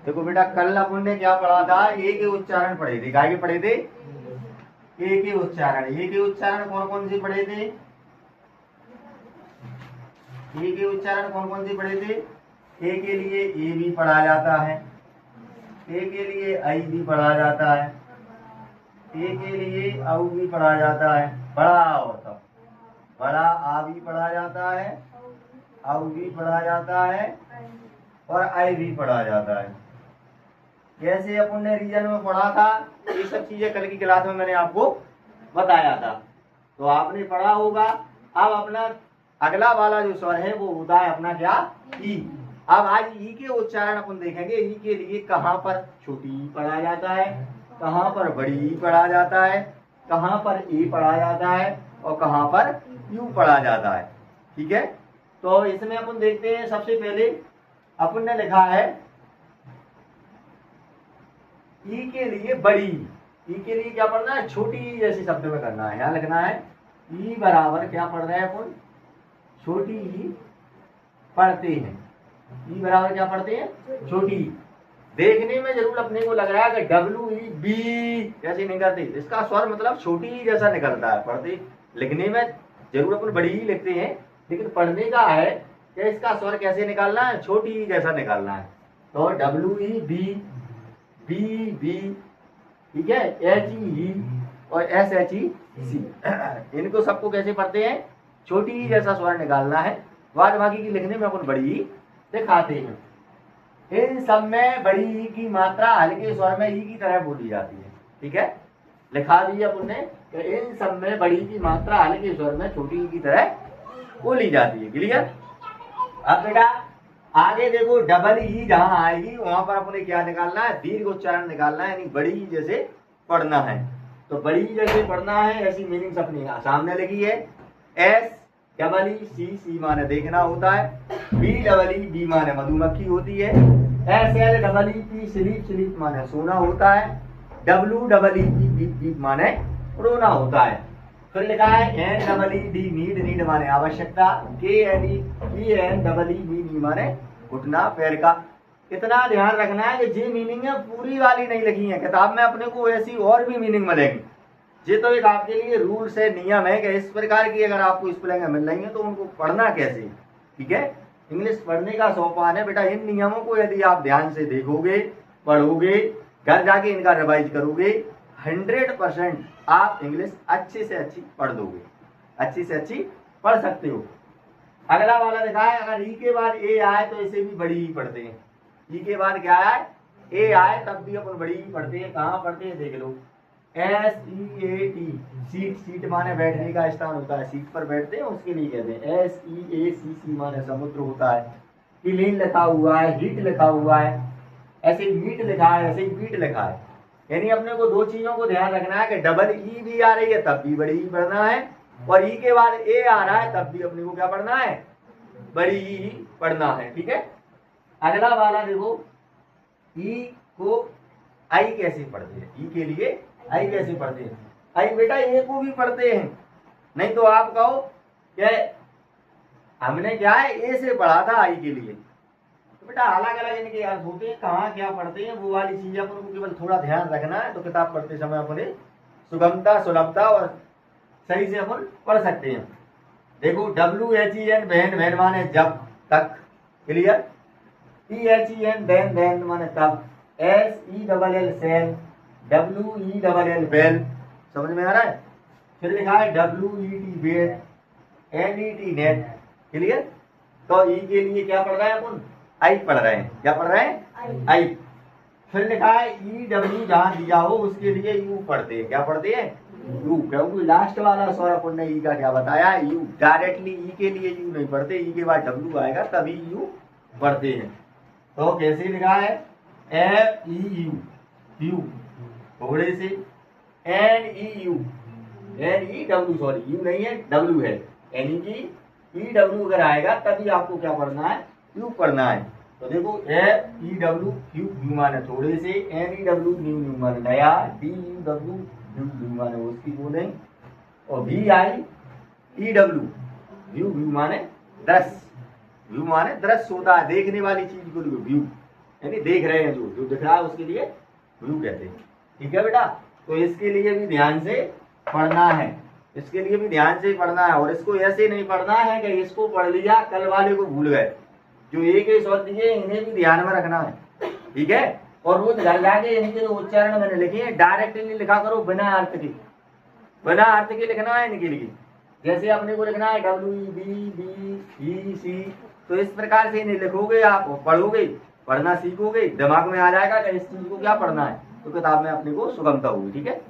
देखो बेटा कल अपन ने क्या पढ़ा था, ए के उच्चारण पढ़े थे, काय के पढ़े थे, ए के उच्चारण। ए के उच्चारण कौन कौन से पढ़े थे, ए के उच्चारण कौन कौन से पढ़े थे। ए के लिए ए भी पढ़ा जाता है, ए के लिए आई भी पढ़ा जाता है, ए के लिए औ भी पढ़ा जाता है, बड़ा और तब बड़ा आ भी पढ़ा जाता है, औ भी पढ़ा जाता है और आई भी पढ़ा जाता है। जैसे अपन ने रीजन में पढ़ा था, ये सब चीजें कल की क्लास में मैंने आपको बताया था, तो आपने पढ़ा होगा। अब अपना अगला वाला जो स्वर है वो होता है अपना क्या, ई। अब आज ई के उच्चारण अपन देखेंगे। ई के लिए कहाँ पर छोटी ई पढ़ा जाता है, कहाँ पर बड़ी ई पढ़ा जाता है, कहाँ पर ए पढ़ा जाता है और कहाँ पर यू पढ़ा जाता है। ठीक है, तो इसमें अपन देखते हैं। सबसे पहले अपन ने लिखा है ई के लिए बड़ी। ई के लिए क्या पढ़ना है, छोटी ई जैसे शब्द में करना है। यहाँ लिखना है ई बराबर क्या पढ़ रहे हैं अपन, छोटी ई पढ़ते हैं। ई बराबर क्या पढ़ते हैं, छोटी। देखने में जरूर अपने को लग रहा है कि डब्ल्यू ई बी जैसे नहीं करते, इसका स्वर मतलब छोटी ई जैसा निकलता है। पढ़ते लिखने में जरूर अपन बड़ी ही लिखते हैं, लेकिन पढ़ने का है कि इसका स्वर कैसे निकालना है, छोटी ई जैसा निकालना है। तो W E B, B B, ठीक है, एच ई और एस एच ई सी, इनको सबको कैसे पढ़ते हैं, छोटी ई जैसा स्वर निकालना है। बाद बाकी की लिखने में अपन बड़ी ई दिखाते हैं। इन सब में बड़ी ई की मात्रा हल्के स्वर में ई की तरह बोली जाती है। ठीक है, लिखा दिया अपन ने कि इन सब में बड़ी की मात्रा हल्के स्वर में छोटी ई की तरह बोली जाती है। क्लियर। अब बेटा आगे देखो, डबल ई जहां आएगी वहां पर अपने क्या निकालना है, दीर्घ उच्चारण निकालना है, यानी बड़ी ई जैसे पढ़ना है। तो बड़ी ई जैसे पढ़ना है, ऐसी मीनिंग अपनी सामने लिखी है। एस डबल ई सी, सी माने देखना होता है। बी डबल ई, बी माने मधुमक्खी होती है। S L double E P, sleep, sleep माने सोना होता है। W double E P, beep, beep माने रोना होता है। फिर लिखा है N double E D, need, need माने आवश्यकता। K N E P N double E B, knee माने घुटना पैर का। इतना ध्यान रखना है कि जी मीनिंग है पूरी वाली नहीं लिखी है किताब में, अपने को ऐसी और भी मीनिंग मिलेगी। ये तो एक आपके लिए रूल्स है, नियम है कि इस प्रकार की अगर आपको स्पेलिंग मिल रही है तो उनको पढ़ना कैसे। ठीक है, इंग्लिश पढ़ने का सोपान है बेटा। इन नियमों को यदि आप ध्यान से देखोगे, पढ़ोगे, घर जाके इनका रिवाइज करोगे, 100% आप इंग्लिश अच्छे से अच्छी पढ़ दोगे, अच्छी से अच्छी पढ़ सकते हो। अगला वाला लिखा है, अगर ई के बाद ए आए तो इसे भी बड़ी ही पढ़ते हैं। ई के बाद क्या आए, ए आए तब भी अपन बड़ी ही पढ़ते हैं। कहाँ पढ़ते हैं देख लो, S E A T, seat, seat माने बैठने का स्थान होता है, सीट पर बैठते हैं उसके लिए कहते हैं। एस ई ए सी, सी माने समुद्र होता है। क्लीन लिखा हुआ है, हीट लिखा हुआ है, ऐसे मीट लिखा है, ऐसे मीट लिखा है। यानी अपने को दो चीजों को ध्यान रखना है कि डबल ई भी आ रही है तब भी बड़ी ई पढ़ना है, और ई के बाद ए आ रहा है तब भी अपने को क्या पढ़ना है, बड़ी ई पढ़ना है। ठीक है, अगला वाला देखो, ई को आई कैसे पढ़ते हैं। ई के लिए आई कैसे पढ़ते हैं, आई बेटा ए को भी पढ़ते हैं। नहीं तो आप कहो कि हमने क्या है ए से पढ़ा था आई के लिए, तो बेटा अलग अलग इनके अर्थ होते हैं, कहाँ क्या पढ़ते हैं वो वाली चीजें अपन को केवल थोड़ा ध्यान रखना है। तो किताब पढ़ते समय अपने सुगमता, सुलभता और सही से अपन पढ़ सकते हैं। देखो डब्ल्यू एच ई एन, बहन, बहन माने जब तक। Clear. E H E N, then, then माने तब। S E double L, sell. W E double L, bell. समझ में आ रहा है। फिर लिखा है W E T, bed. N E T, net. Clear. तो ई के लिए क्या पढ़ रहे हैं अपन, आई पढ़ रहे हैं। क्या पढ़ रहे हैं, आई। फिर लिखा है ई डब्ल्यू, जहां दिया हो उसके लिए यू पढ़ते हैं। क्या पढ़ते हैं, यू। क्योंकि लास्ट वाला स्वर अपन ने ई का क्या बताया, यू। डायरेक्टली ई के लिए यू नहीं पढ़ते, ई के बाद डब्ल्यू आएगा तभी यू पढ़ते हैं। तो कैसे लिखा है, एफ ई यू, यू थोड़े से, N E U, N E W, sorry U नहीं है डब्ल्यू है, यानी कि ई डब्ल्यू अगर आएगा तभी आपको क्या पढ़ना है, यू पढ़ना है। तो देखो F E W, you, you माने थोड़े से, N E W, new, new माने नया, D U W, you, you माने उसकी बोलें, और V I E W, view, view माने दृश्य, व्यू माने दृश्य होता है, देखने वाली चीज को व्यू, यानी देख रहे हैं, जो दिख रहा है उसके लिए व्यू कहते हैं। ठीक है बेटा, तो इसके लिए भी ध्यान से पढ़ना है, इसके लिए भी ध्यान से पढ़ना है। और इसको ऐसे नहीं पढ़ना है कि इसको पढ़ लिया कल वाले को भूल गए। जो एक ही शब्द दिए इन्हें भी ध्यान में रखना है। ठीक है, और रोज घर लाके इनके जो उच्चारण मैंने लिखे हैं डायरेक्टली लिखा करो, बिना अर्थ के, बिना अर्थ के लिखना है इनके लिए। जैसे अपने को लिखना है WBBEC, तो इस प्रकार से इन्हें लिखोगे, आप पढ़ोगे, पढ़ना सीखोगे, दिमाग में आ जाएगा कि इस चीज को क्या पढ़ना है, तो किताब में अपने को सुगमता होगी। ठीक है।